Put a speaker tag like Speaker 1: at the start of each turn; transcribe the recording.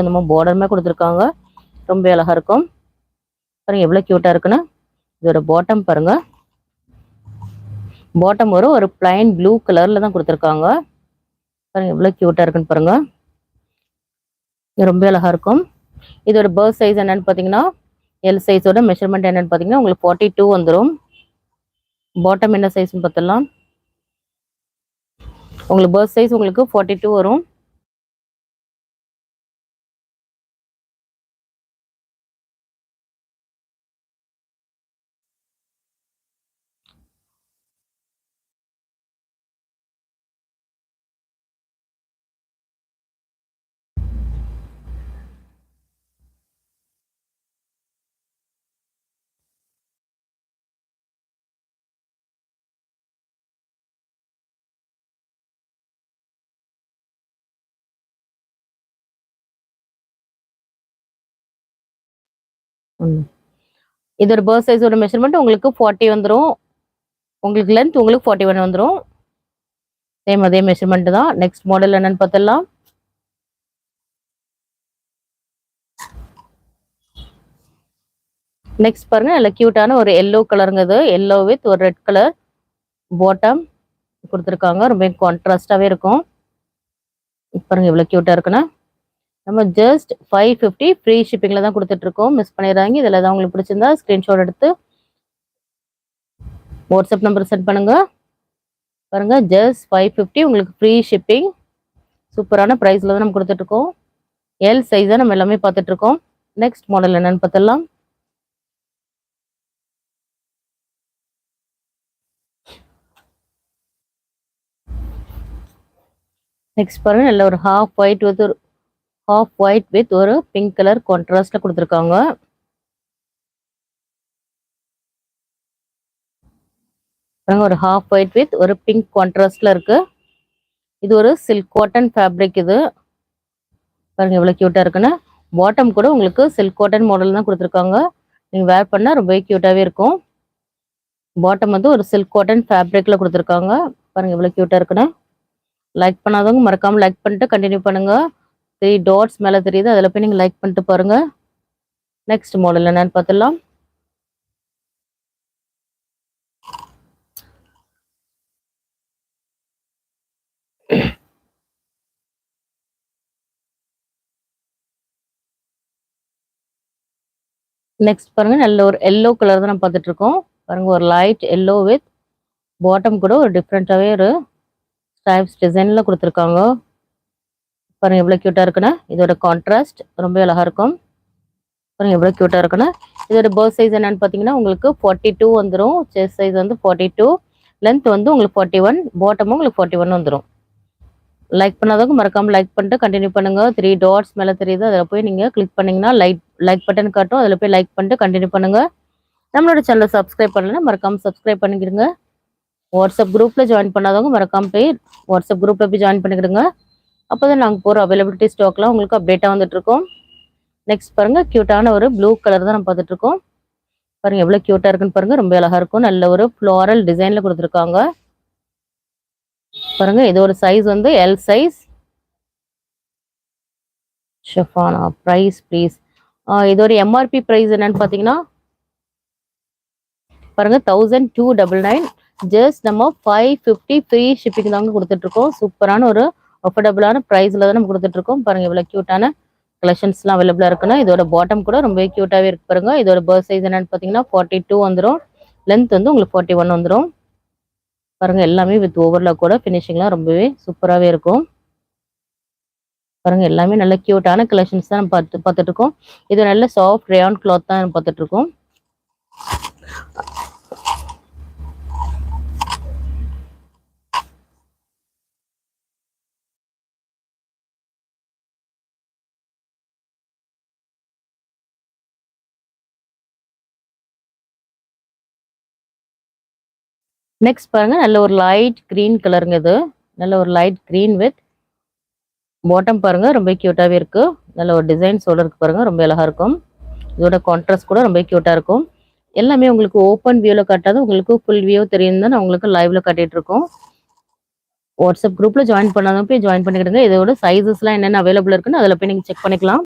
Speaker 1: இந்த மாதிரி பார்டருமே கொடுத்துருக்காங்க. ரொம்ப அழகா இருக்கும் பாருங்க, எவ்வளவு கியூட்டா இருக்குன்னு. இதோட பாட்டம் பாருங்க, பாட்டம் ஒரு பிளைன் ப்ளூ கலர்ல தான் கொடுத்துருக்காங்க. பாருங்க எவ்வளவு கியூட்டா இருக்குன்னு பாருங்க, இது ரொம்ப அழகா இருக்கும். இதோட பர்த் சைஸ் என்னன்னு பாத்தீங்கன்னா, எல் சைஸோட மெஷர்மெண்ட் என்னன்னு பாத்தீங்கன்னா உங்களுக்கு 42 வந்துடும். பாட்டம் என்ன சைஸ்னு பார்த்துடலாம். உங்களுக்கு பர்த் சைஸ் உங்களுக்கு 42 வரும். இதோட பர்த் சைஸோட மெஷர்மெண்ட் உங்களுக்கு 40 வந்துடும். உங்களுக்கு லென்த் உங்களுக்கு 41 வந்துடும். சேம் அதே மெஷர்மெண்ட் தான். நெக்ஸ்ட் மாடல் என்னன்னு பார்த்துடலாம். நெக்ஸ்ட் பாருங்க, நல்ல கியூட்டான ஒரு எல்லோ கலருங்க. இது எல்லோ வித் ஒரு ரெட் கலர் பாட்டம் கொடுத்துருக்காங்க. ரொம்ப கான்ட்ராஸ்டாவே இருக்கும். பாருங்க எவ்வளவு கியூட்டா இருக்குன்னா. நம்ம ஜஸ்ட் 550 ஃப்ரீ ஷிப்பிங்ல தான் கொடுத்துட்டு இருக்கோம். மிஸ் பண்ணிடுறாங்க. இதுல தான் உங்களுக்கு பிடிச்சிருந்தா ஸ்கிரீன்ஷாட் எடுத்து வாட்ஸ்அப் நம்பர் சென்ட் பண்ணுங்க. பாருங்க, ஜஸ்ட் 550 உங்களுக்கு ஃப்ரீ ஷிப்பிங். சூப்பரான பிரைஸ்ல தான் நம்ம கொடுத்துட்டு இருக்கோம். எல் சைஸ் தான் நம்ம எல்லாமே பார்த்துட்டு இருக்கோம். நெக்ஸ்ட் மாடல் என்னன்னு பார்த்தலாம். நெக்ஸ்ட் பாருங்க, நல்ல ஒரு ஹாஃப் ஒயிட் வித் ஒரு பிங்க் கலர் கான்ட்ராஸ்ட்ல கொடுத்துருக்காங்க. ஒரு ஹாஃப் ஒயிட் வித் ஒரு பிங்க் கான்ட்ராஸ்ட்ல இருக்கு. இது ஒரு சில்க் காட்டன் ஃபேப்ரிக். இது பாருங்க எவ்வளவு கியூட்டா இருக்குன்னு. பாட்டம் கூட உங்களுக்கு சில்க் காட்டன் மாடல் தான் கொடுத்துருக்காங்க. நீங்க வேர் பண்ணா ரொம்ப கியூட்டாவே இருக்கும். பாட்டம் வந்து ஒரு சில்க் காட்டன் ஃபேப்ரிக்ல கொடுத்துருக்காங்க. பாருங்க எவ்வளவு கியூட்டா இருக்குன்னு. லைக் பண்ணாதவங்க மறக்காம லைக் பண்ணிட்டு கண்டினியூ பண்ணுங்க. 3 டாட்ஸ் மேல தெரியுது, அதில் போய் நீங்க லைக் பண்ணிட்டு பாருங்க. நெக்ஸ்ட் மாடல் என்னன்னு பார்த்துடலாம். நெக்ஸ்ட் பாருங்க, நல்ல ஒரு எல்லோ கலர் தான் நம்ம பார்த்துட்டு இருக்கோம். பாருங்க, ஒரு லைட் எல்லோ வித் பாட்டம் கூட ஒரு டிஃப்ரெண்டாவே ஒரு ஸ்ட்ரைப்ஸ் டிசைன்ல கொடுத்துருக்காங்க. பாருங்க எவ்வளவு கியூட்டா இருக்குன்னா. இதோட கான்ட்ராஸ்ட் ரொம்ப அழகா இருக்கும். பாருங்க எவ்வளவு கியூட்டா இருக்குன்னா. இதோட பர்த் சைஸ் என்னன்னு பாத்தீங்கன்னா உங்களுக்கு 42 வந்துடும். செஸ்ட் சைஸ் வந்து 42, லென்த் வந்து உங்களுக்கு 41, பாட்டமும் உங்களுக்கு 41 வந்துடும். லைக் பண்ணாதவங்க மறக்காம லைக் பண்ணிட்டு கண்டினியூ பண்ணுங்க. 3 டாட்ஸ் மேல தெரியுது, அதில் போய் நீங்க கிளிக் பண்ணீங்கன்னா லைக் பட்டன் காட்டும், அதில் போய் லைக் பண்ணிட்டு கண்டினியூ பண்ணுங்க. நம்மளோட சேனலை சப்ஸ்கிரைப் பண்ணலன்னா மறக்காம சப்ஸ்கிரைப் பண்ணிக்கிடுங்க. வாட்ஸ்அப் குரூப்ல ஜாயின் பண்ணாதவங்க மறக்காம போய் வாட்ஸ்அப் குரூப்ல போய் ஜாயின் பண்ணிக்கிடுங்க. அப்போதான் நாங்கள் போகிற அவைலபிலிட்டி ஸ்டாக்லாம் உங்களுக்கு அப்டேட்டாக வந்துட்டு இருக்கோம். நெக்ஸ்ட் பாருங்க, கியூட்டான ஒரு ப்ளூ கலர் தான் நம்ம பார்த்துட்டு இருக்கோம். பாருங்க எவ்வளவு கியூட்டா இருக்குன்னு பாருங்க, ரொம்ப அழகா இருக்கும். நல்ல ஒரு ஃப்ளோரல் டிசைன்ல கொடுத்துருக்காங்க. பாருங்க, இது ஒரு சைஸ் வந்து எல் சைஸ். ஷிஃபானா பிரைஸ் ப்ளீஸ். இதோட எம்ஆர்பி பிரைஸ் என்னன்னு பாத்தீங்கன்னா பாருங்க 1299. ஜஸ்ட் நம்ம 550 ஃப்ரீ ஷிப்பிங் தாங்க கொடுத்துட்டு இருக்கோம். சூப்பரான ஒரு அஃபோர்டபுளான பிரைஸ்ல தான் நம்ம கொடுத்துட்டு இருக்கோம். பாருங்க இவ்வளவு கியூட்டான கலெக்ஷன்ஸ்லாம் அவைலபிளா இருக்குன்னா. இதோட பாட்டம் கூட ரொம்ப கியூட்டாவே இருக்கு பாருங்க. இதோட பர்த் சைஸ் என்னன்னு பாத்தீங்கன்னா 42 வந்துடும். லென்த் வந்து உங்களுக்கு 41 வந்துடும். பாருங்க எல்லாமே வித் ஓவர்லாக் கூட ஃபினிஷிங்லாம் ரொம்பவே சூப்பராகவே இருக்கும். பாருங்க எல்லாமே நல்ல கியூட்டான கலெக்ஷன்ஸ் தான் நம்ம பார்த்துட்டு இருக்கோம். இது நல்ல சாஃப்ட் ரேயான் கிளாத் தான் நம்ம பார்த்துட்டு இருக்கோம். நெக்ஸ்ட் பாருங்க, நல்ல ஒரு லைட் கிரீன் கலருங்க. இது நல்ல ஒரு லைட் கிரீன் வித் பாட்டம் பாருங்க ரொம்ப கியூட்டாவே இருக்கு. நல்ல ஒரு டிசைன்ஸோட இருக்கு பாருங்க, ரொம்ப அழகா இருக்கும். இதோட கான்ட்ராஸ்ட் கூட ரொம்ப கியூட்டா இருக்கும். எல்லாமே உங்களுக்கு ஓப்பன் வியூல காட்டாது, உங்களுக்கு ஃபுல் வியூ தெரியும் தான் நான் உங்களுக்கு லைவ்ல காட்டிட்டு இருக்கோம். வாட்ஸ்அப் குரூப்ல ஜாயின் பண்ணாதவங்க போய் ஜாயின் பண்ணிக்கிடுங்க. இதோட சைஸஸ்லாம் என்னென்ன அவைலபிள் இருக்குன்னு அதில் போய் நீங்க செக் பண்ணிக்கலாம்.